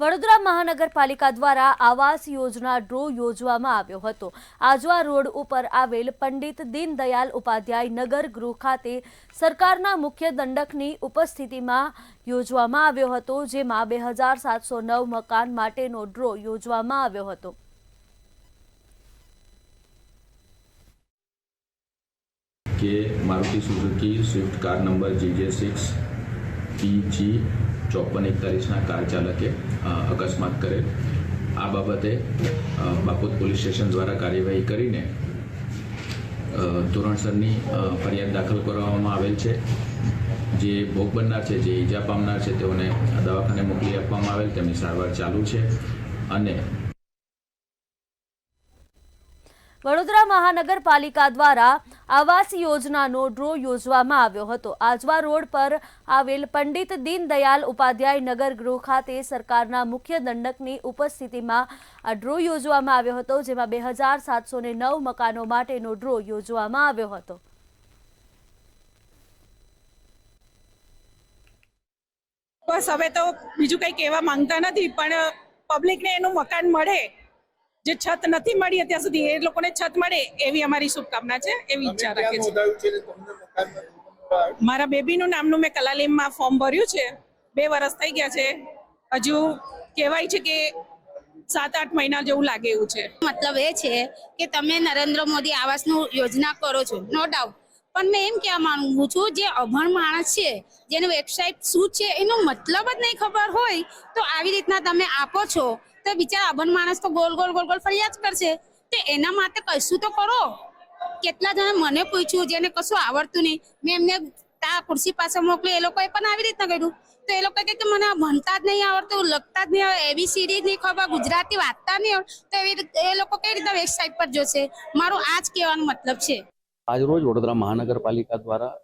વડોદરા મહાનગરપાલિકા દ્વારા આવાસ યોજના ડ્રો યોજવામાં આવ્યો હતો। આજવા રોડ ઉપર આવેલ પંડિત દીનદયાલ ઉપાધ્યાય નગર ગૃહ ખાતે સરકારના મુખ્ય દંડકની ઉપસ્થિતિમાં યોજવામાં આવ્યો હતો, જેમાં 2709 મકાન માટેનો ડ્રો યોજવામાં આવ્યો હતો। કે Maruti Suzuki Swift car number GJ6 PG 5441 car ચાલકે અકસ્માત કરેલ। આ બાબતે બાપોદ પોલીસ સ્ટેશન દ્વારા કાર્યવાહી કરીને ધોરણસરની ફરિયાદ દાખલ કરવામાં આવેલ છે। જે ભોગ બનનાર છે, જે ઈજા પામનાર છે, તેઓને દવાખાને મોકલી આપવામાં આવેલ, તેમની સારવાર ચાલુ છે। અને વડોદરા મહાનગરપાલિકા દ્વારા આવાસ યોજનાનો ડ્રો યોજવામાં આવ્યો હતો। આજવા રોડ પર આવેલ પંડિત દીનદયાલ ઉપાધ્યાય નગર ગૃહ ખાતે સરકારના મુખ્ય દંડકની ઉપસ્થિતિમાં આ ડ્રો યોજવામાં આવ્યો હતો, જેમાં 2709 મકાનો માટેનો ડ્રો યોજવામાં આવ્યો હતો। બસ હવે તો બીજું કંઈ કહેવા માંગતા નથી, પણ પબ્લિકને એનું મકાન મળે, જે છત નથી મળી અત્યાર સુધી, એ લોકોને છત મળે એવી અમારી શુભકામના છે, એવી ઈચ્છા રાખે છે। મારા બેબીનું નામનું મેં કલાલીમમાં ફોર્મ ભર્યું છે, 2 વર્ષ થઈ ગયા છે, હજુ કહેવાય છે કે 7-8 મહિના જેવું લાગે એવું છે। મતલબ એ છે કે તમે નરેન્દ્ર મોદી આવાસનું યોજના કરો છો, નો ડાઉટ, પણ મેં એમ કહેવા માંગુ છું, જે અભણ માણસ છે, જેની વેબસાઇટ શું છે એનો મતલબ જ નહીં ખબર હોય, તો આવી રીતના તમે આપો છો તો બિચારા અભણ માણસ તો ગોલ ગોલ ફરિયાદ કરશે। તો એના માટે કશું તો કરો। કેટલા જણા મને પૂછ્યું જેને કશું આવડતું નહીં, મેં એમને આ ખુરશી પાસે મોકલી, એ લોકોએ પણ આવી રીતના કર્યું, તો એ લોકો કે મને ભણતા જ નહીં આવડતું, લખતા જ નહીં આવડે, ABCD નહીં ખબર, ગુજરાતી વાંચતા નહીં આવડે, તો એવી એ લોકો કઈ રીતે વેબસાઇટ પર જોશે? મારું આ જ કહેવાનો મતલબ છે। આજરોજ વડોદરા મહાનગરપાલિકા દ્વારા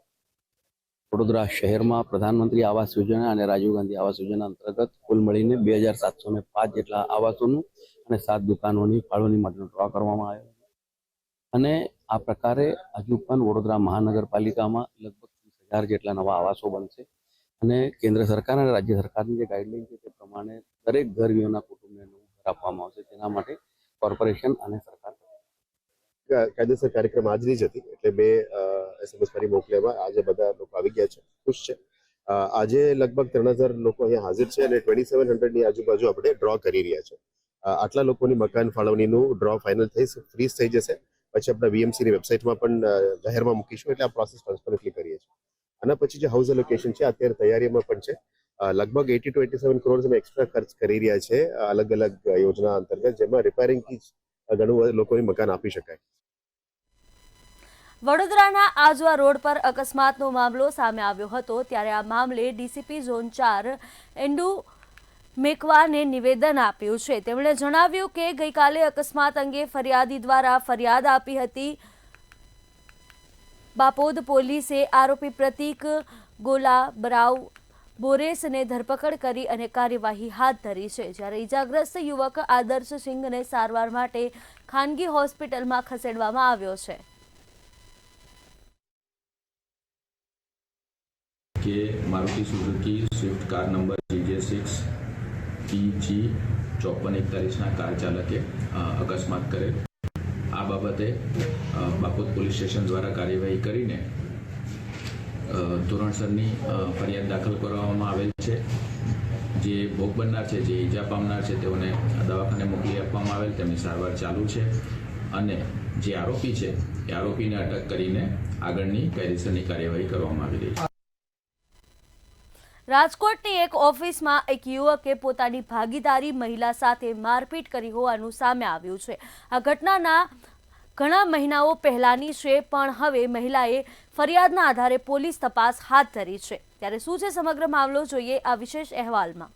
વડોદરા શહેરમાં પ્રધાનમંત્રી આવાસ યોજના અને રાજીવ ગાંધી આવાસ યોજના અંતર્ગત કુલ મળીને 2705 જેટલા આવાસોનું અને 7 દુકાનોની ફાળવણી માટેનો ડ્રો કરવામાં આવ્યો છે। અને આ પ્રકારે હજુ પણ વડોદરા મહાનગરપાલિકામાં લગભગ 30,000 જેટલા નવા આવાસો બનશે। અને કેન્દ્ર સરકાર અને રાજ્ય સરકારની જે ગાઈડલાઈન છે તે પ્રમાણે દરેક ગરીબોના કુટુંબને નવું ઘર આપવામાં આવશે। તેના માટે કોર્પોરેશન અને સરકાર કાયદેસર કાર્યક્રમ આજની જ હતી, એટલે 2 SMS ફરી મોકલ્યામાં આજે બધા લોકો આવી ગયા છે, ખુશ છે। આજે લગભગ 3000 લોકો અહીંયા હાજર છે અને 2700 ની આજુબાજુ આપણે ડ્રો કરી રહ્યા છે। આટલા લોકોની મકાન ફાળવણીનું ડ્રો ફાઇનલ ફ્રીઝ થઈ જશે, પછી આપણા VMC ની વેબસાઇટમાં પણ જાહેરમાં મૂકીશું, એટલે આ પ્રોસેસ ટ્રાન્સપરન્ટલી કરીએ છીએ। આના પછી જે હાઉસ એલોકેશન છે અત્યારે તૈયારીમાં પણ છે। લગભગ 80 to 87 કરોડ અમે એક્સ્ટ્રા ખર્ચ કરી રહ્યા છે અલગ અલગ યોજના અંતર્ગત, જેમાં રિપેરિંગથી ઘણું લોકોને મકાન આપી શકાય। વડોદરાના આજવા રોડ પર અકસ્માતનો મામલો સામે આવ્યો હતો, ત્યારે આ મામલે ડીસીપી ઝોન 4 એન્ડુ મેકવાને નિવેદન આપ્યું છે। તેમણે જણાવ્યું કે ગઈકાલે અકસ્માત અંગે ફરિયાદી દ્વારા ફરિયાદ આપી હતી। બાપોદ પોલીસે આરોપી પ્રતીક ગોલાબરાવ બોરેસને ધરપકડ કરી અને કાર્યવાહી હાથ ધરી છે, જ્યારે ઈજાગ્રસ્ત યુવક આદર્શ સિંઘને સારવાર માટે ખાનગી હોસ્પિટલમાં ખસેડવામાં આવ્યો છે। કે Maruti Suzuki Swift car number GJ6 PG 5441 car ચાલકે અકસ્માત કરેલ। આ બાબતે બાપોદ પોલીસ સ્ટેશન દ્વારા કાર્યવાહી કરીને ધોરણસરની ફરિયાદ દાખલ કરવામાં આવેલ છે। જે ભોગ બનનાર છે, જે ઈજા પામનાર છે, તેઓને દવાખાને મોકલી આપવામાં આવેલ, તેમની સારવાર ચાલુ છે। અને જે આરોપી છે એ આરોપીને અટક કરીને આગળની કાયદેસરની કાર્યવાહી કરવામાં આવી રહી છે। રાજકોટની એક ઓફિસમાં એક યુવકે પોતાની ભાગીદારી મહિલા સાથે મારપીટ કરી હોવાનું સામે આવ્યું છે। આ ઘટનાના ઘણા મહિનાઓ પહેલાની છે, પણ હવે મહિલાએ ફરિયાદના આધારે પોલીસ તપાસ હાથ ધરી છે। ત્યારે શું છે સમગ્ર મામલો, જોઈએ આ વિશેષ અહેવાલમાં।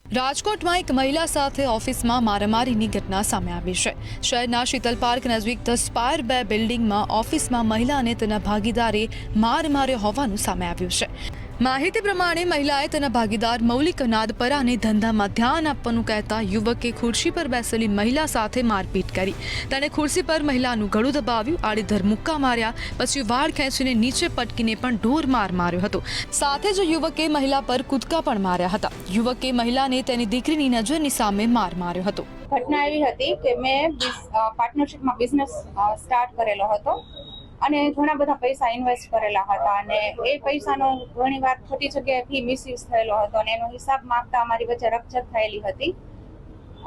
રાજકોટમાં એક મહિલા સાથે ઓફિસમાં મારામારીની ઘટના સામે આવી છે। શહેરના શીતલ પાર્ક નજીક ધ સ્પાયર 2 બિલ્ડિંગમાં ઓફિસમાં મહિલા અને તેના ભાગીદારે માર માર્યો હોવાનું સામે આવ્યું છે। માહિતી પ્રમાણે મહિલાએ તેના ભાગીદાર મૌલિક અનાદપરાને ધંધામાં ધ્યાન આપવાનું કહેતા યુવકે ખુરશી પર બેસેલી મહિલા સાથે મારપીટ કરી. તેણે ખુરશી પર મહિલાનું ગળું દબાવ્યું, આડેધડ મુક્કા માર્યા, પછી વાળ ખેંચીને નીચે પટકીને પણ ઢોર માર માર્યો હતો. સાથે જ યુવકે મહિલા પર કૂદકા પણ માર્યા હતા. યુવકે મહિલાને તેની દીકરીની નજરની સામે માર માર્યો હતો. ઘટના એવી હતી કે મેં પાર્ટનરશિપમાં બિઝનેસ સ્ટાર્ટ કરેલો હતો અને ઘણા બધા પૈસા ઇન્વેસ્ટ કરેલા હતા અને એ પૈસાનો ઘણીવાર ખોટી જગ્યાએ ફી મિસયુઝ થયેલો હતો અને એનો હિસાબ માંગતા અમારી વચ્ચે રકઝક થયેલી હતી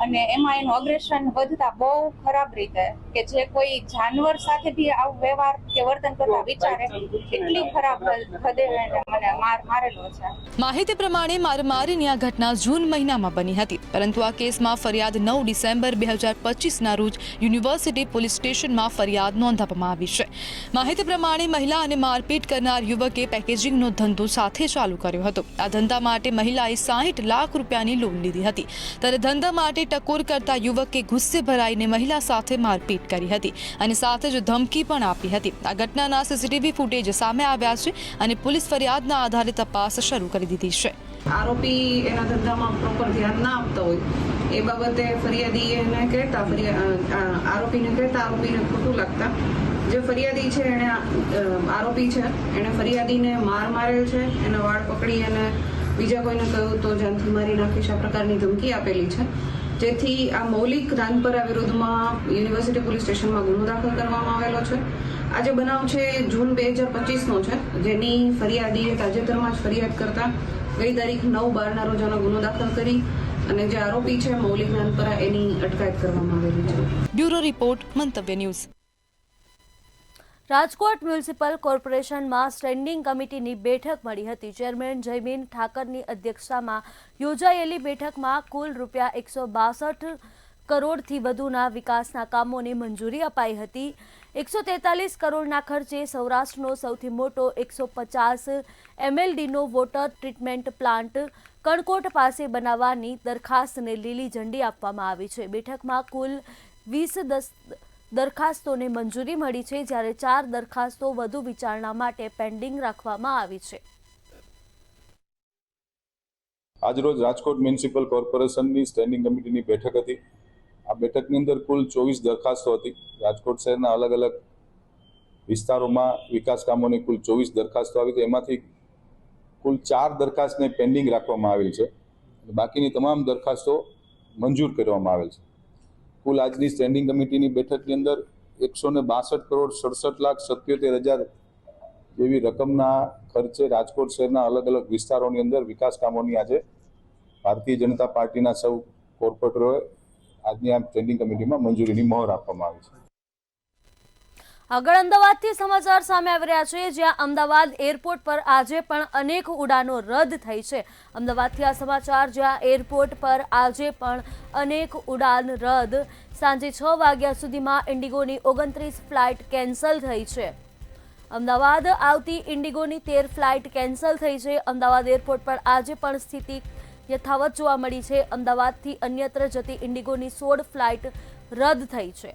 અને એમાં એનું અગ્રેશન વધતા બહુ ખરાબ રીતે કે જે કોઈ જાનવર સાથે બી આવું વ્યવહાર કે વર્તન કરવા વિચારે એટલી ખરાબ હદે મને મારેલો છે. માહિતી પ્રમાણે મારામારીની આ ઘટના જૂન મહિનામાં બની હતી, પરંતુ આ કેસમાં ફરિયાદ 9 ડિસેમ્બર 2025ના રોજ યુનિવર્સિટી પોલીસ સ્ટેશનમાં ફરિયાદ નોંધાવવામાં આવી છે. માહિતી પ્રમાણે મહિલા અને મારપીટ કરનાર યુવકે પેકેજિંગનો ધંધો સાથે ચાલુ કર્યો હતો. આ ધંધા માટે મહિલાએ 60 લાખ રૂપિયાની લોન લીધી હતી. ત્યારે ધંધા માટે ટકોર કરતા યુવકે ગુસ્સે ભરાઈને મહિલા સાથે મારપીટ કરી હતી અને સાથે જ ધમકી પણ આપી હતી. આ ઘટનાના સીસીટીવી ફૂટેજ સામે આવ્યા છે અને પોલીસ ફરિયાદના આધારે તપાસ શરૂ કરી દીધી છે. આરોપી એના ધંધામાં પ્રોપર ધ્યાન ના આપતા હોય એ બાબતે ફરિયાદી એને કહેતા આરોપીને ખોટું લાગતા જે ફરિયાદી છે એને આરોપી છે એને ફરિયાદીને માર મારેલ છે, એના વાળ પકડી અને બીજા કોઈને કહ્યું તો જાનથી મારી નાખીશ આ પ્રકારની ધમકી આપેલી છે. જેથી આ મૌલિક નાનપરા વિરુદ્ધમાં યુનિવર્સિટી પોલીસ સ્ટેશનમાં ગુનો દાખલ કરવામાં આવેલો છે. આ જે બનાવ છે જૂન 2025નો છે, જેની ફરિયાદીએ તાજેતરમાં જ ફરિયાદ કરતા ગઈ તારીખ 9/12ના રોજ આનો ગુનો દાખલ કરી અને જે આરોપી છે મૌલિક નાનપરા એની અટકાયત કરવામાં આવેલી છે. બ્યુરો રિપોર્ટ, મંતવ્ય ન્યૂઝ. રાજકોટ મ્યુનિસિપલ કોર્પોરેશનમાં સ્ટેન્ડિંગ કમિટીની બેઠક મળી હતી. ચેરમેન જયમીન ઠાકરની અધ્યક્ષતામાં યોજાયેલી બેઠકમાં કુલ ₹162 કરોડથી વધુના વિકાસના કામોને મંજૂરી અપાઈ હતી. 143 કરોડના ખર્ચે સૌરાષ્ટ્રનો સૌથી મોટો 150 MLDનો વોટર ટ્રીટમેન્ટ પ્લાન્ટ કણકોટ પાસે બનાવવાની દરખાસ્તને લીલી ઝંડી આપવામાં આવી છે. બેઠકમાં કુલ 20 દરખાસ્તોને મંજૂરી મળી છે, જ્યારે 4 દરખાસ્તો વધુ વિચારણા માટે પેન્ડિંગ રાખવામાં આવી છે. આજરોજ રાજકોટ મ્યુનિસિપલ કોર્પોરેશનની સ્ટેન્ડિંગ કમિટીની બેઠક હતી. આ બેઠકની અંદર કુલ 24 દરખાસ્તો હતી. રાજકોટ શહેરના અલગ અલગ વિસ્તારોમાં વિકાસ કામોની કુલ 24 દરખાસ્તો આવી હતી. એમાંથી કુલ 4 દરખાસ્તને પેન્ડિંગ રાખવામાં આવેલ છે. બાકીની તમામ દરખાસ્તો મંજૂર કરવામાં આવેલ છે. કુલ આજની સ્ટેન્ડિંગ કમિટીની બેઠકની અંદર 162 કરોડ 67,77,000 જેવી રકમના ખર્ચે રાજકોટ શહેરના અલગ અલગ વિસ્તારોની અંદર વિકાસ કામોની આજે ભારતીય જનતા પાર્ટીના સૌ કોર્પોરેટરોએ આજની આ સ્ટેન્ડિંગ કમિટીમાં મંજૂરીની મહોર આપવામાં આવી છે. આગળ અમદાવાદથી સમાચાર સામે આવી રહ્યા છે, જ્યાં અમદાવાદ એરપોર્ટ પર આજે પણ અનેક ઉડાનો રદ થઈ છે. અમદાવાદથી આ સમાચાર, જ્યાં એરપોર્ટ પર આજે પણ અનેક ઉડાન રદ. સાંજે 6 વાગ્યા સુધીમાં ઇન્ડિગોની 29 ફ્લાઇટ કેન્સલ થઈ છે. અમદાવાદ આવતી ઇન્ડિગોની 13 ફ્લાઇટ કેન્સલ થઈ છે. અમદાવાદ એરપોર્ટ પર આજે પણ સ્થિતિ યથાવત જોવા મળી છે. અમદાવાદથી અન્યત્ર જતી ઇન્ડિગોની 16 ફ્લાઇટ રદ થઈ છે.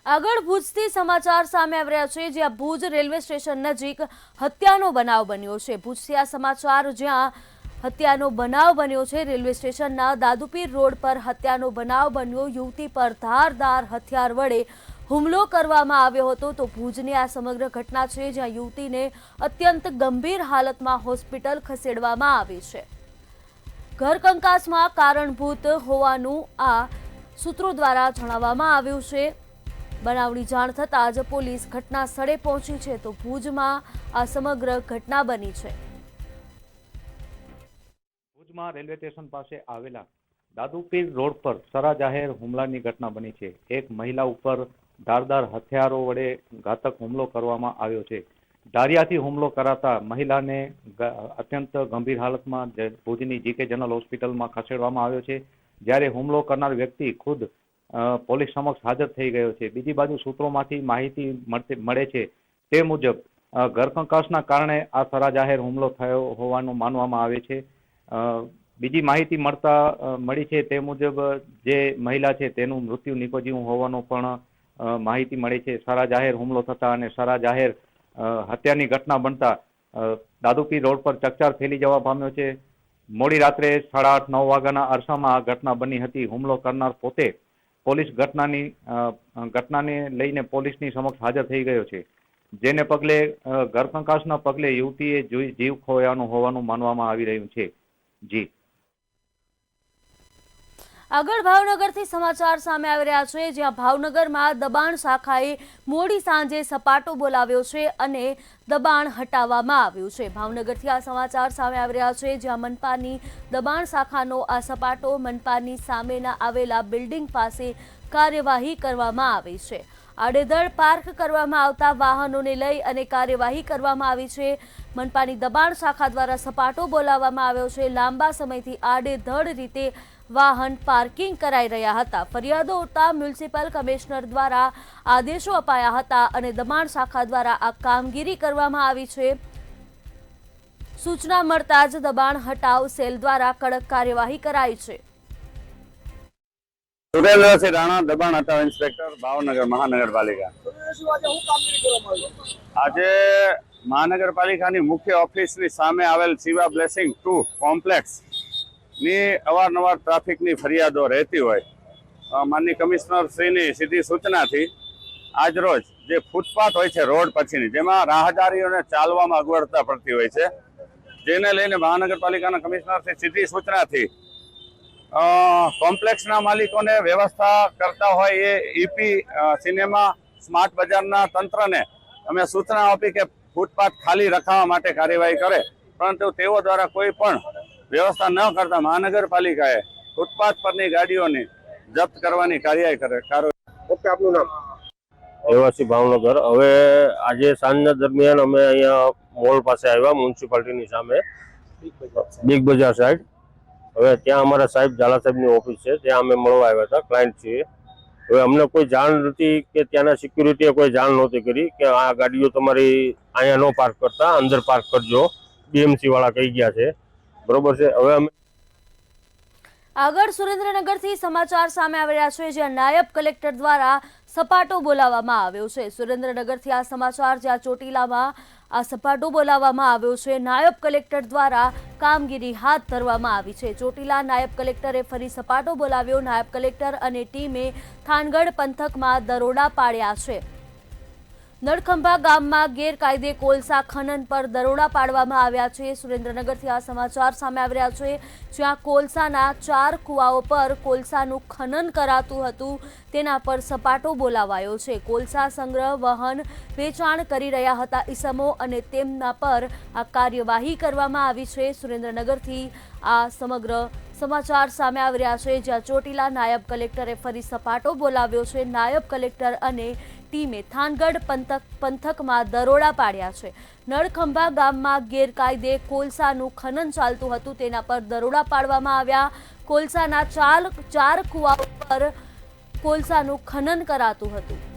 આગળ ભુજથી સમાચાર સામે આવી રહ્યા છે, જ્યાં ભુજ રેલવે સ્ટેશન નજીક હત્યાનો બનાવ બન્યો છે. ભુજથી આ સમાચાર, જ્યાં હત્યાનો બનાવ બન્યો છે. રેલવે સ્ટેશનના દાદુપીર રોડ પર હત્યાનો બનાવ બન્યો. યુવતી પર ધારદાર હથિયાર વડે હુમલો કરવામાં આવ્યો હતો. તો ભુજની આ સમગ્ર ઘટના છે, જ્યાં યુવતીને અત્યંત ગંભીર હાલતમાં હોસ્પિટલ ખસેડવામાં આવી છે. ઘરકંકાસમાં કારણભૂત હોવાનું આ સૂત્રો દ્વારા જણાવવામાં આવ્યું છે. બનાવની જાણ થતાં જ પોલીસ ઘટના સ્થળે પહોંચી છે. તો ભુજમાં આ સમગ્ર ઘટના બની છે. ભુજમાં રેલવે સ્ટેશન પાસે આવેલા દાદુપીર રોડ પર સરા જાહેર હુમલાની ઘટના બની છે. એક મહિલા ઉપર ધારદાર હથિયારો વડે ઘાતક હુમલો કરવામાં આવ્યો છે. ધારિયાથી હુમલો કરાતા મહિલાને અત્યંત ગંભીર હાલતમાં ભુજની જીકે જનરલ હોસ્પિટલમાં ખસેડવામાં આવ્યો છે. જ્યારે હુમલો કરનાર વ્યક્તિ ખુદ પોલીસ સમક્ષ હાજર થઈ ગયો છે. બીજી બાજુ સૂત્રોમાંથી માહિતી મળે છે તે મુજબ ઘરકંકાસના કારણે આ સરા જાહેર હુમલો થયો હોવાનું માનવામાં આવે છે. બીજી માહિતી મળી છે તે મુજબ જે મહિલા છે તેનું મૃત્યુ નિપજ્યું હોવાનો પણ માહિતી મળી છે. સારા જાહેર હુમલો થતા અને સારા જાહેર હત્યાની ઘટના બનતા દાદુપીર રોડ પર ચકચાર ફેલી જવા પામ્યો છે. મોડી રાત્રે 8:30-9 વાગ્યાના અરસામાં આ ઘટના બની હતી. હુમલો કરનાર પોતે પોલીસ ઘટનાને લઈને પોલીસની સમક્ષ હાજર થઈ ગયો છે, જેને પગલે ઘરકંકાસના પગલે યુવતીએ જીવ ખોયાનું હોવાનું માનવામાં આવી રહ્યું છે. જી આગળ ભાવનગરથી સમાચાર સામે આવી રહ્યા છે, જ્યાં ભાવનગરમાં દબાણ શાખાએ મોડી સાંજે સપાટો બોલાવ્યો છે અને દબાણ હટાવવામાં આવ્યું છે. ભાવનગરથી આ સમાચાર સામે આવી રહ્યા છે, જ્યાં મનપાની દબાણ શાખાનો આ સપાટો મનપાની સામેના આવેલા બિલ્ડિંગ પાસે કાર્યવાહી કરવામાં આવી છે. આડેધડ પાર્ક કરવામાં આવતા વાહનોને લઈ અને કાર્યવાહી કરવામાં આવી છે. મનપાની દબાણ શાખા દ્વારા સપાટો બોલાવવામાં આવ્યો છે. લાંબા સમયથી આડેધડ રીતે વાહન પાર્કિંગ કરાઈ રહ્યા હતા. ફરિયાદો ઉઠતા મ્યુનિસિપલ કમિશનર દ્વારા આદેશો અપાયા હતા અને દબાણ શાખા દ્વારા આ કામગીરી કરવામાં આવી છે. સૂચના મળતા જ દબાણ હટાવ સેલ દ્વારા કડક કાર્યવાહી કરાઈ છે. સુરેન્દ્રસિંહ રાણા, દબાણ હટાવ ઇન્સ્પેક્ટર, ભાવનગર મહાનગરપાલિકા. આજે મહાનગરપાલિકાની મુખ્ય ઓફિસની સામે આવેલ શિવા બ્લેસિંગ 2 કોમ્પ્લેક્સ ની અવારનવાર ટ્રાફિકની ફરિયાદો રહેતી હોય, માનનીય કમિશનર શ્રીની સીધી સૂચનાથી આજરોજ જે ફૂટપાથ હોય છે રોડ પછીની, જેમાં રાહદારીઓને ચાલવામાં અગવડતા પડતી હોય છે, જેને લઈને મહાનગરપાલિકાના કમિશનર શ્રી સીધી સૂચનાથી કોમ્પ્લેક્સના માલિકોને વ્યવસ્થા કરતા હોય એ ઈપી સિનેમા સ્માર્ટ બજારના તંત્રને અમે સૂચના આપી કે ફૂટપાથ ખાલી રખાવા માટે કાર્યવાહી કરે, પરંતુ તેઓ દ્વારા કોઈ પણ વ્યવસ્થા ન કરતા મહાનગરપાલિકાએ ફૂટપાથ પરની ગાડીઓની જપ્ત કરવાની કાર્યવાહી કરે. ઓકે, આપનું નામ? રહેવાસી ભાવનગર. હવે આજે સાંજના દરમિયાન અમે અહીંયા મોલ પાસે આવ્યા, મ્યુનિસિપાલિટીની સામે બિગ બજાર સાઈડ. હવે ત્યાં અમારા સાહેબ ઝાલા સાહેબની ઓફિસ છે, ત્યાં અમે મળવા આવ્યા હતા, ક્લાયન્ટ છીએ. હવે અમને કોઈ જાણ નથી કે ત્યાંના સિક્યુરિટીએ કોઈ જાણ નહોતી કરી કે આ ગાડીઓ તમારી અહીંયા ન પાર્ક કરતા અંદર પાર્ક કરજો, બીએમસી વાળા કહી ગયા છે. બરોબર છે. હવે અમે આગળ સુરેન્દ્રનગરથી સમાચાર સામે આવી રહ્યા છે, જ્યાં નાયબ કલેક્ટર દ્વારા સપાટો બોલાવવામાં આવ્યો છે. સુરેન્દ્રનગરથી આ સમાચાર, જ્યાં ચોટીલામાં આ સપાટો બોલાવવામાં આવ્યો છે. નાયબ કલેક્ટર દ્વારા કામગીરી હાથ ધરવામાં આવી છે. ચોટીલા નાયબ કલેક્ટરે ફરી સપાટો બોલાવ્યો. નાયબ કલેક્ટર અને ટીમે થાનગઢ પંથકમાં દરોડા પાડ્યા છે. નળખંભા ગામમાં ગેરકાયદે કોલસા ખનન પર દરોડા પાડવામાં આવ્યા છે. સુરેન્દ્રનગરથી આ સમાચાર સામે આવી રહ્યા છે, જ્યાં કોલસાના 4 કુવાઓ પર કોલસાનું ખનન કરાતું હતું, તેના પર સપાટો બોલાવાયો છે. કોલસા સંગ્રહ, વહન, વેચાણ કરી રહ્યા હતા ઈસમો અને તેમના પર આ કાર્યવાહી કરવામાં આવી છે. સુરેન્દ્રનગરથી આ સમગ્ર સમાચાર સામે આવી રહ્યા છે, જ્યાં ચોટીલા નાયબ કલેક્ટરે ફરી સપાટો બોલાવ્યો છે. નાયબ કલેક્ટર અને ટીમે થાનગઢ પંથકમાં દરોડા પાડ્યા છે. નળખંભા ગામમાં ગેરકાયદે કોલસાનું ખનન ચાલતું હતું, તેના પર દરોડા પાડવામાં આવ્યા. કોલસાના 4 કુવાઓ પર કોલસાનું ખનન કરાતું હતું.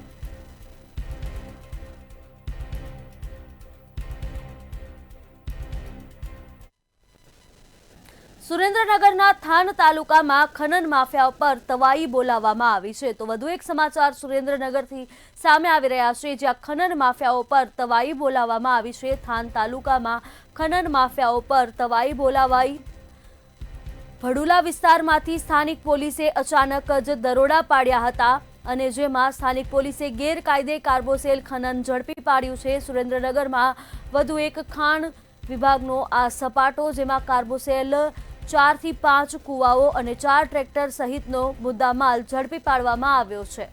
સુરેન્દ્રનગરના થાન તાલુકામાં ખનન માફિયા પર તવાઈ બોલાવવામાં આવી છે. તો વધુ એક સમાચાર સુરેન્દ્રનગરથી સામે આવી રહ્યા છે, જ્યાં ખનન માફિયાઓ પર તવાઈ બોલાવવામાં આવી છે. થાન તાલુકામાં ખનન માફિયાઓ પર તવાઈ બોલાવાઈ. ભડુલા વિસ્તારમાંથી સ્થાનિક પોલીસે અચાનક જ દરોડા પાડ્યા હતા અને જેમાં સ્થાનિક પોલીસે ગેરકાયદે કાર્બોસેલ ખનન ઝડપી પાડ્યું છે. સુરેન્દ્રનગરમાં વધુ એક ખાણ વિભાગનો આ સપાટો, જેમાં કાર્બોસેલ 4 થી 5 કુવાઓ અને 4 ટ્રેક્ટર સહિતનો મુદ્દામાલ ઝડપી પાડવામાં આવ્યો છે.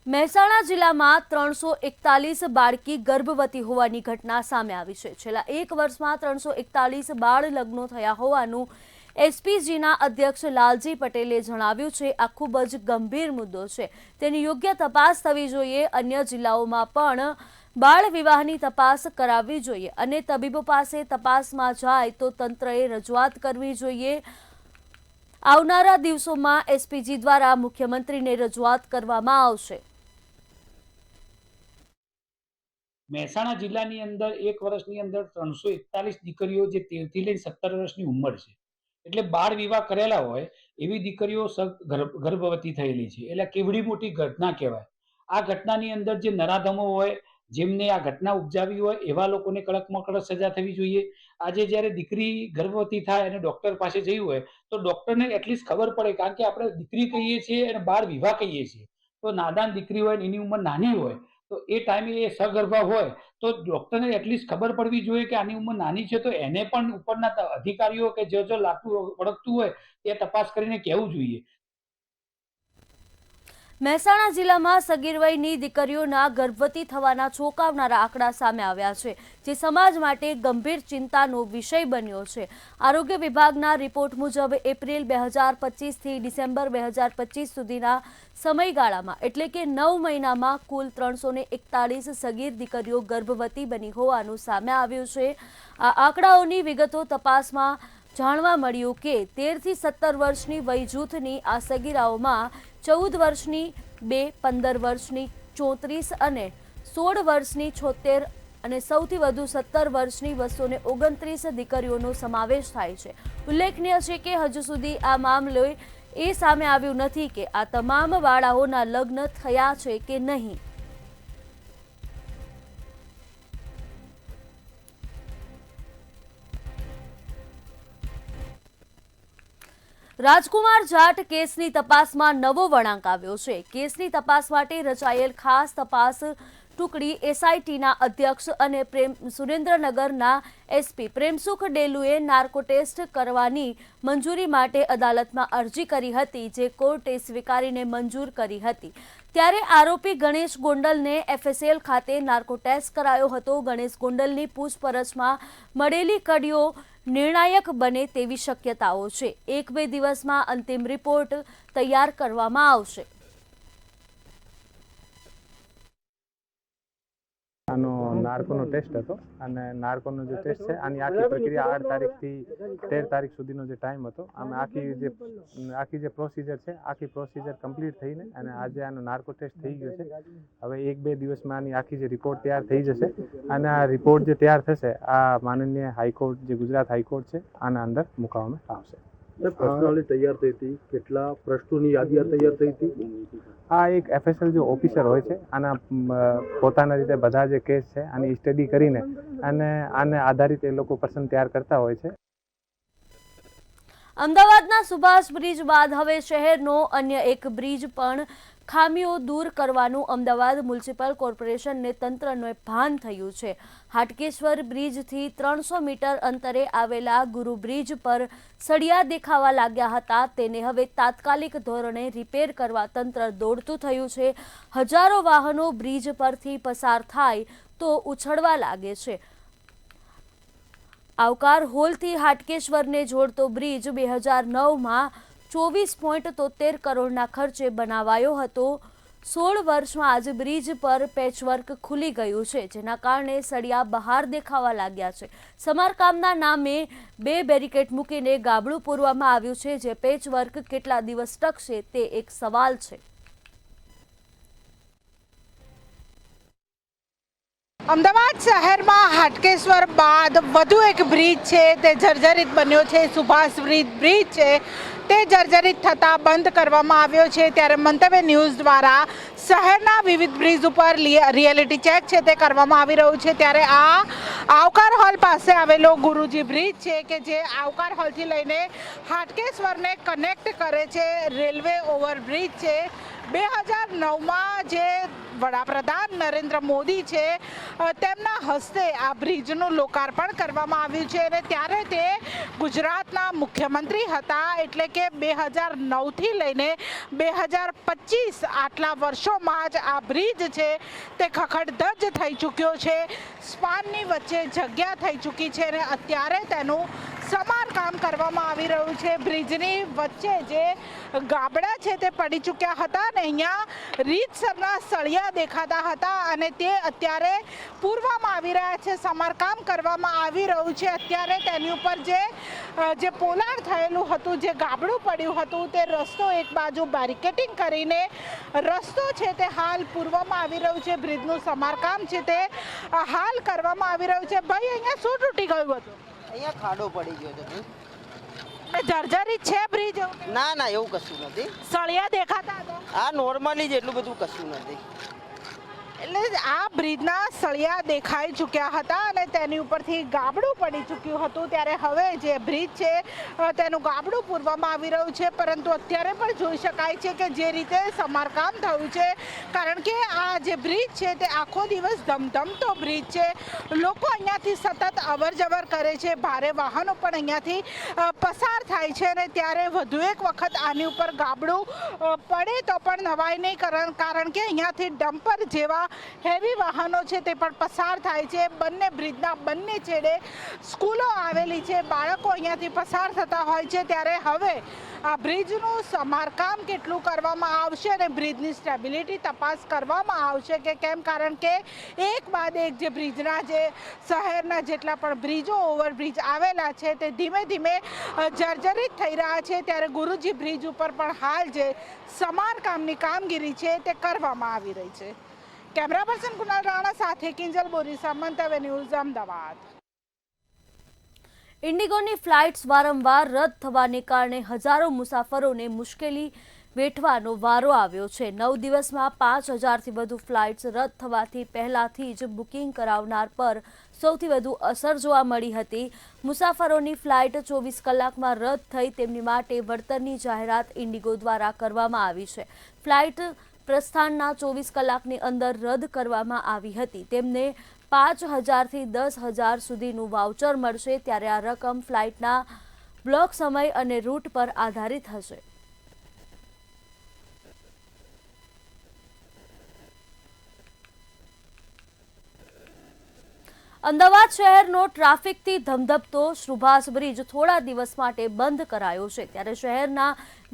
મહેસાણા જિલ્લામાં 341 બાળકી ગર્ભવતી હોવાની ઘટના સામે આવી છે. છેલ્લા 1 વર્ષમાં 341 બાળ લગ્નો થયા હોવાનું એસપીજીના અધ્યક્ષ લાલજી પટેલે જણાવ્યું છે. આ ખૂબ જ ગંભીર મુદ્દો છે, તેની યોગ્ય તપાસ થવી જોઈએ. અન્ય જિલ્લાઓમાં પણ બાળ વિવાહની તપાસ કરાવવી જોઈએ અને તબીબો પાસે તપાસમાં જાય તો તંત્રએ રજૂઆત કરવી જોઈએ. આવનારા દિવસોમાં એસપીજી દ્વારા મુખ્યમંત્રીને રજૂઆત કરવામાં આવશે. મહેસાણા જિલ્લાની અંદર 1 વર્ષની અંદર 341 દીકરીઓ જે 13 થી લઈને 17 વર્ષની ઉંમર છે, એટલે બાળ વિવાહ કરેલા હોય એવી દીકરીઓ ગર્ભવતી થયેલી છે. એટલે કેવડી મોટી ઘટના કહેવાય. આ ઘટનાની અંદર જે નરાધમો હોય, જેમને આ ઘટના ઉપજાવી હોય, એવા લોકોને કડકમાં કડક સજા થવી જોઈએ. આજે જ્યારે દીકરી ગર્ભવતી થાય અને ડોક્ટર પાસે જઈ હોય તો ડોક્ટરને એટલીસ્ટ ખબર પડે, કારણ કે આપણે દીકરી કહીએ છીએ અને બાળ વિવાહ કહીએ છીએ. તો નાદાન દીકરી હોય, એની ઉંમર નાની હોય, તો એ ટાઈમે એ સગર્ભા હોય તો ડોક્ટરને એટલીસ્ટ ખબર પડવી જોઈએ કે આની ઉંમર નાની છે, તો એને પણ ઉપરના અધિકારીઓ કે જો લાગતું ઓળખતું હોય એ તપાસ કરીને કહેવું જોઈએ. મહેસાણા જિલ્લામાં સગીર વયની દીકરીઓના ગર્ભવતી થવાના ચોંકાવનારા આંકડા સામે આવ્યા છે, જે સમાજ માટે ગંભીર ચિંતાનો વિષય બન્યો છે. આરોગ્ય વિભાગના રિપોર્ટ મુજબ એપ્રિલ 2025 થી ડિસેમ્બર 2025 સુધીના સમયગાળામાં એટલે કે 9 મહિનામાં કુલ 341 સગીર દીકરીઓ ગર્ભવતી બની હોવાનું સામે આવ્યું છે. આ આંકડાઓની વિગતો તપાસમાં જાણવા મળ્યું કે 13 થી 17 વર્ષની વય જૂથની આ સગીરાઓમાં 14 વર્ષની, 2, 15 વર્ષની, 34 અને 16 વર્ષની 76 અને સૌથી વધુ 17 વર્ષની 229 દીકરીઓનો સમાવેશ થાય છે. ઉલ્લેખનીય છે કે હજુ સુધી આ મામલે એ સામે આવ્યું નથી કે આ તમામ બાળાઓના લગ્ન થયા છે કે નહીં. રાજકુમાર જાટ કેસની તપાસમાં નવો વળાંક આવ્યો છે. કેસની તપાસ માટે રચાયેલ ખાસ તપાસ ટુકડી એસઆઈટીના અધ્યક્ષ અને સુરેન્દ્રનગરના એસપી પ્રેમસુખ ડેલુએ નાર્કો ટેસ્ટ કરવાની મંજૂરી માટે અદાલતમાં અરજી કરી હતી, જે કોર્ટે સ્વીકારીને મંજૂર કરી હતી. ત્યારે આરોપી ગણેશ ગોંડલને એફએસએલ ખાતે નાર્કો ટેસ્ટ કરાયો હતો. ગણેશ ગોંડલની પૂછપરછમાં મળેલી કડીઓ નિર્ણાયક બને તેવી શક્યતાઓ છે. 1-2 દિવસમાં અંતિમ રિપોર્ટ તૈયાર કરવામાં આવશે. આનો નાર્કોનો ટેસ્ટ હતો અને નાર્કોનો જે ટેસ્ટ છે આની આખી પ્રક્રિયા 8 તારીખથી 13 તારીખ સુધીનો જે ટાઈમ હતો, અમે આખી જે પ્રોસિજર છે આખી પ્રોસિજર કમ્પ્લીટ થઈને અને આજે આનો નાર્કો ટેસ્ટ થઈ ગયો છે. હવે 1-2 દિવસમાં આની આખી જે રિપોર્ટ તૈયાર થઈ જશે અને આ રિપોર્ટ જે તૈયાર થશે આ માનનીય હાઈકોર્ટ જે ગુજરાત હાઈકોર્ટ છે આના અંદર મૂકવામાં આવશે. પ્રશ્નાવલી તૈયાર થઈ હતી, કેટલા પ્રશ્નોની યાદી તૈયાર થઈ હતી? આ એક એફએસએલ જે ઓફિસર હોય છે આના પોતાના રીતે બધા જે કેસ છે આની સ્ટડી કરીને અને આને આધારિત એ લોકો પ્રશ્ન તૈયાર કરતા હોય છે. અમદાવાદના સુભાષ બ્રિજ બાદ હવે શહેરનો અન્ય એક બ્રિજ પણ ખામીઓ દૂર કરવાનું અમદાવાદ મ્યુનિસિપલ કોર્પોરેશનને તંત્રને ભાન થયું છે. હાટકેશ્વર બ્રિજથી 300 મીટર અંતરે આવેલા ગુરુ બ્રિજ પર સળિયા દેખાવા લાગ્યા હતા. તેને હવે તાત્કાલિક ધોરણે રિપેર કરવા તંત્ર દોડતું થયું છે. હજારો વાહનો બ્રિજ પરથી પસાર થાય તો ઉછળવા લાગે છે. આવકાર હોલથી હાટકેશ્વરને જોડતો બ્રિજ 2009માં 24.73 કરોડના ખર્ચે બનાવાયો હતો. 16 વર્ષમાં આજ બ્રિજ પર પેચવર્ક ખુલી ગયું છે, જેના કારણે સળિયા બહાર દેખાવા લાગ્યા છે. સમારકામના નામે 2 બેરિકેડ મૂકીને ગાબડું પૂરવામાં આવ્યું છે, જે પેચવર્ક કેટલા દિવસ ટકશે તે એક સવાલ છે. અમદાવાદ શહેરમાં હાટકેશ્વર બાદ વધુ એક બ્રિજ છે તે જર્જરિત બન્યો છે. સુભાષ બ્રિજ છે તે જર્જરિત થતાં બંધ કરવામાં આવ્યો છે. ત્યારે મંતવ્ય ન્યૂઝ દ્વારા શહેરના વિવિધ બ્રિજ ઉપર રિયાલિટી ચેક છે તે કરવામાં આવી રહ્યું છે. ત્યારે આ આવકાર હોલ પાસે આવેલો ગુરુજી બ્રિજ છે કે જે આવકાર હોલથી લઈને હાટકેશ્વરને કનેક્ટ કરે છે રેલવે ઓવરબ્રિજ છે. 2009માં જે વડાપ્રધાન નરેન્દ્ર મોદી છે તેમના હસ્તે આ બ્રિજનું લોકાર્પણ કરવામાં આવ્યું છે અને ત્યારે તે ગુજરાતના મુખ્યમંત્રી હતા. એટલે કે 2009થી લઈને 2025 આટલા વર્ષોમાં જ આ બ્રિજ છે તે ખખડધજ થઈ ચૂક્યો છે. સ્પાનની વચ્ચે જગ્યા થઈ ચૂકી છે અને અત્યારે તેનું સમારકામ કરવામાં આવી રહ્યું છે. બ્રિજની વચ્ચે જે ગાબડા છે તે પડી ચૂક્યા હતા અને અહીંયા રીતસરના સળિયા દેખાતા હતા અને તે અત્યારે પૂરવામાં આવી રહ્યા છે. સમારકામ કરવામાં આવી રહ્યું છે. અત્યારે તેની ઉપર જે જે પોલાણ થયેલું હતું, જે ગાબડું પડ્યું હતું, તે રસ્તો એક બાજુ બેરિકેડિંગ કરીને રસ્તો છે તે હાલ પૂરવામાં આવી રહ્યું છે. બ્રિજનું સમારકામ છે તે હાલ કરવામાં આવી રહ્યું છે. ભાઈ, અહીંયા શું તૂટી ગયું હતું? અહીંયા ખાડો પડી ગયો છે. જર્જરિત છે બ્રિજ? ના, એવું કશું નથી. સળિયા દેખાતા હતા? આ નોર્મલી જ, એટલું બધું કશું નથી. એટલે આ બ્રિજના સળિયા દેખાઈ ચૂક્યા હતા અને તેની ઉપરથી ગાબડું પડી ચૂક્યું હતું. ત્યારે હવે જે બ્રિજ છે તેનું ગાબડું પૂરવામાં આવી રહ્યું છે. પરંતુ અત્યારે પણ જોઈ શકાય છે કે જે રીતે સમારકામ થયું છે, કારણ કે આ જે બ્રિજ છે તે આખો દિવસ ધમધમતો બ્રિજ છે. લોકો અહીંયાથી સતત અવર જવર કરે છે, ભારે વાહનો પણ અહીંયાથી પસાર થાય છે. અને ત્યારે વધુ એક વખત આની ઉપર ગાબડું પડે તો પણ નવાય નહીં, કારણ કે અહીંયાથી ડમ્પર જેવા હેવી વાહનો છે તે પણ પસાર થાય છે. બંને બ્રિજના બંને છેડે સ્કૂલો આવેલી છે, બાળકો અહીંયાથી પસાર થતા હોય છે. ત્યારે હવે આ બ્રિજનું સમારકામ કેટલું કરવામાં આવશે અને બ્રિજની સ્ટેબિલિટી તપાસ કરવામાં આવશે કે કેમ, કારણ કે એક બાદ એક જે બ્રિજના જે શહેરના જેટલા પણ બ્રિજો, ઓવરબ્રિજ આવેલા છે તે ધીમે ધીમે જર્જરિત થઈ રહ્યા છે. ત્યારે ગુરુજી બ્રિજ ઉપર પણ હાલ જે સમારકામની કામગીરી છે તે કરવામાં આવી રહી છે. કેમેરા પર્સન કુનાલ રાણા સાથે કિંજલ બોરીસા, મંતવ્ય ન્યૂઝ, અમદાવાદ. ઇન્ડિગોની ફ્લાઇટ્સ વારંવાર રદ થવાને કારણે હજારો મુસાફરોને મુશ્કેલી વેઠવાનો વારો આવ્યો છે. 9 દિવસમાં 5000થી વધુ ફ્લાઇટ્સ રદ થવાથી પહેલાથી જ બુકિંગ કરાવનાર પર સૌથી વધુ અસર જોવા મળી હતી. મુસાફરોની ફ્લાઇટ 24 કલાકમાં રદ થઈ તેમની માટે વળતરની જાહેરાત ઇન્ડિગો દ્વારા કરવામાં આવી છે. ફ્લાઇટ પ્રસ્થાનના 24 કલાકની અંદર રદ કરવામાં આવી હતી. તેમને 5000થી 10,000 સુધીનું વાઉચર મળશે. ત્યારે આ રકમ ફ્લાઇટના બ્લોક સમય અને રૂટ પર આધારિત હશે. અમદાવાદ શહેરનો ટ્રાફિકથી ધમધમતો સુભાષ બ્રિજ થોડા દિવસ માટે બંધ કરાયો છે. ત્યારે શહેરના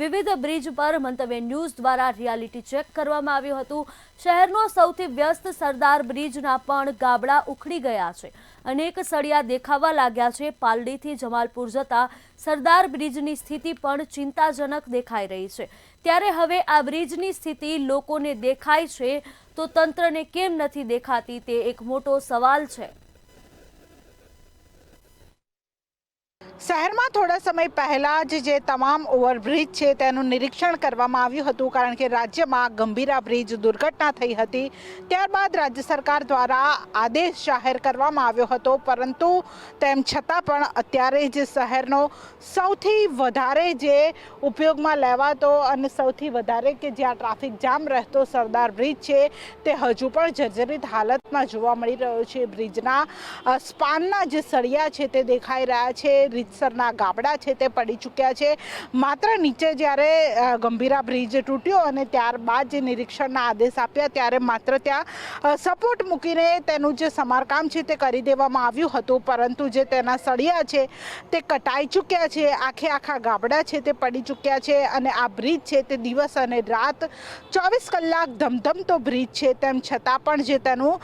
વિવિધ બ્રિજ પર મંતવ્ય ન્યૂઝ દ્વારા રિયાલિટી ચેક કરવામાં આવ્યું હતું. શહેરનો સૌથી વ્યસ્ત સરદાર બ્રિજના પણ ગાબડા ઉખડી ગયા છે. અનેક સળિયા દેખાવા લાગ્યા છે. પાલડીથી જમાલપુર જતા સરદાર બ્રિજની સ્થિતિ પણ ચિંતાજનક દેખાઈ રહી છે. ત્યારે હવે આ બ્રિજની સ્થિતિ લોકોને દેખાય છે તો તંત્રને કેમ નથી દેખાતી તે એક મોટો સવાલ છે. શહેરમાં થોડા સમય પહેલા જ જે તમામ ઓવરબ્રિજ છે તેનું નિરીક્ષણ કરવામાં આવ્યું હતું, કારણ કે રાજ્યમાં ગંભીરા બ્રિજ દુર્ઘટના થઈ હતી. ત્યારબાદ રાજ્ય સરકાર દ્વારા આદેશ જાહેર કરવામાં આવ્યો હતો. પરંતુ તેમ છતાં પણ અત્યારે જ શહેરનો સૌથી વધારે જે ઉપયોગમાં લેવાતો અને સૌથી વધારે કે જ્યાં ટ્રાફિક જામ રહેતો સરદાર બ્રિજ છે તે હજુ પણ જર્જરિત હાલતમાં જોવા મળી રહ્યો છે. બ્રિજના સ્પાનના જે સળિયા છે તે દેખાઈ રહ્યા છે. રીતસરના ગાબડા છે તે પડી ચૂક્યા છે. માત્ર નીચે જ્યારે ગંભીરા બ્રિજ તૂટ્યો અને ત્યારબાદ જે નિરીક્ષણના આદેશ આપ્યા ત્યારે માત્ર ત્યાં સપોર્ટ મૂકીને તેનું જે સમારકામ છે તે કરી દેવામાં આવ્યું હતું. પરંતુ જે તેના સળિયા છે તે કટાઈ ચૂક્યા છે, આખા ગાબડા છે તે પડી ચૂક્યા છે. અને આ બ્રિજ છે તે દિવસ અને રાત 24 કલાક ધમધમતો બ્રિજ છે. તેમ છતાં પણ જે તેનું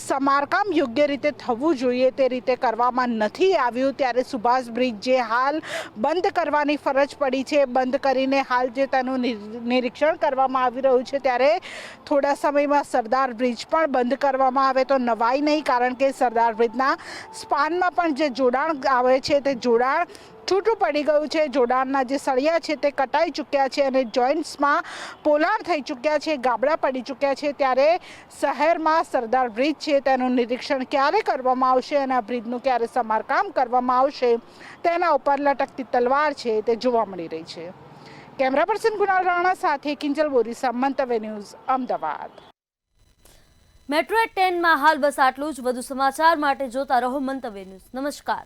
સમારકામ યોગ્ય રીતે થવું જોઈએ તે રીતે કરવામાં નથી આવ્યું. ત્યારે સુભાષ બ્રિજ જે હાલ બંધ કરવાની ફરજ પડી છે, બંધ કરીને હાલ જે તેનું નિરીક્ષણ કરવામાં આવી રહ્યું છે. ત્યારે થોડા સમયમાં સરદાર બ્રિજ પણ બંધ કરવામાં આવે તો નવાઈ નહીં, કારણ કે સરદાર બ્રિજના સ્પાનમાં પણ જે જોડાણ આવે છે તે જોડાણ છૂટું પડી ગયું છે. જોડાણના જે સળિયા છે તે કટાઈ ચૂક્યા છે અને જોઈન્ટ્સમાં પોલાણ થઈ ચૂક્યા છે, ગાબડા પડી ચૂક્યા છે. ત્યારે શહેરમાં સરદાર બ્રિજ છે તેનું નિરીક્ષણ ક્યારે કરવામાં આવશે અને આ બ્રિજનું ક્યારે સમારકામ કરવામાં આવશે તેના ઉપર લટકતી તલવાર છે તે જોવા મળી રહી છે. કેમેરા પર્સન કુનાલ રાણા સાથે કિંજલ બોરીસા, મંતવ્ય ન્યૂઝ, અમદાવાદ. મેટ્રો 10માં હાલ બસ આટલું જ. વધુ સમાચાર માટે જોતા રહો મંતવ્ય ન્યૂઝ. નમસ્કાર.